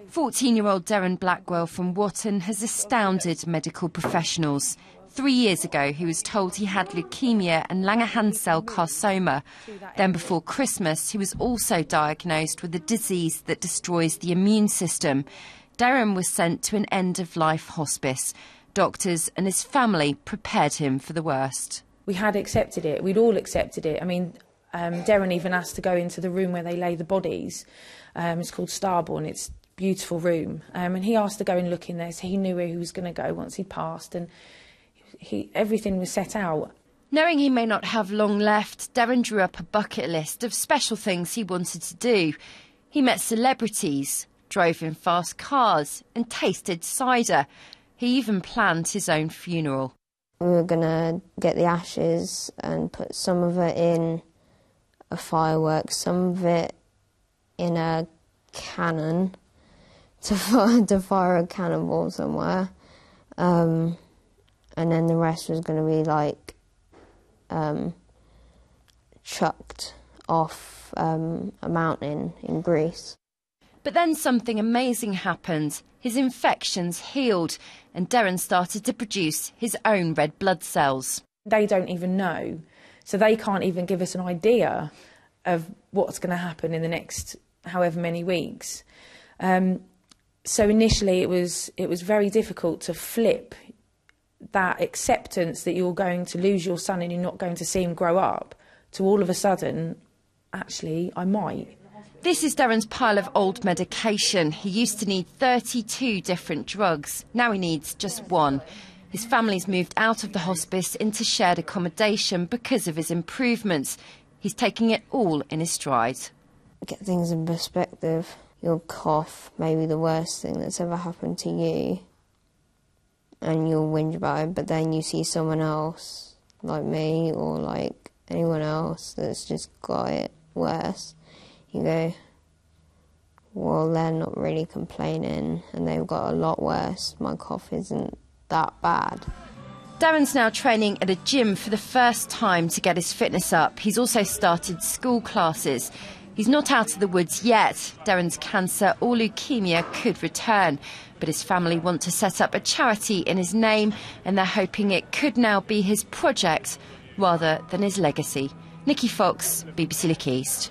14-year-old Deryn Blackwell from Wotton has astounded medical professionals. 3 years ago, he was told he had leukemia and Langerhans cell carcinoma. Then before Christmas, he was also diagnosed with a disease that destroys the immune system. Deryn was sent to an end-of-life hospice. Doctors and his family prepared him for the worst. We had accepted it. We'd all accepted it. I mean, Deryn even asked to go into the room where they lay the bodies. It's called Starborn. It's a beautiful room. And he asked to go and look in there, so he knew where he was going to go once he'd passed. And everything was set out. Knowing he may not have long left, Deryn drew up a bucket list of special things he wanted to do. He met celebrities, drove in fast cars and tasted cider. He even planned his own funeral. We were going to get the ashes and put some of it in a firework, some of it in a cannon to fire a cannonball somewhere. And then the rest was going to be like chucked off a mountain in Greece. But then something amazing happened. His infections healed and Deryn started to produce his own red blood cells. They don't even know, so they can't even give us an idea of what's going to happen in the next however many weeks. So initially it was very difficult to flip that acceptance that you're going to lose your son and you're not going to see him grow up to all of a sudden, actually, I might. This is Deryn's pile of old medication. He used to need 32 different drugs. Now he needs just one. His family's moved out of the hospice into shared accommodation because of his improvements. He's taking it all in his stride. Get things in perspective. Your cough may be the worst thing that's ever happened to you, and you'll whinge about it, but then you see someone else, like me or like anyone else, that's just got it worse. You go, well, they're not really complaining and they've got a lot worse. My cough isn't that bad. Deryn's now training at a gym for the first time to get his fitness up. He's also started school classes. He's not out of the woods yet. Deryn's cancer or leukemia could return, but his family want to set up a charity in his name and they're hoping it could now be his project rather than his legacy. Nikki Fox, BBC Look East.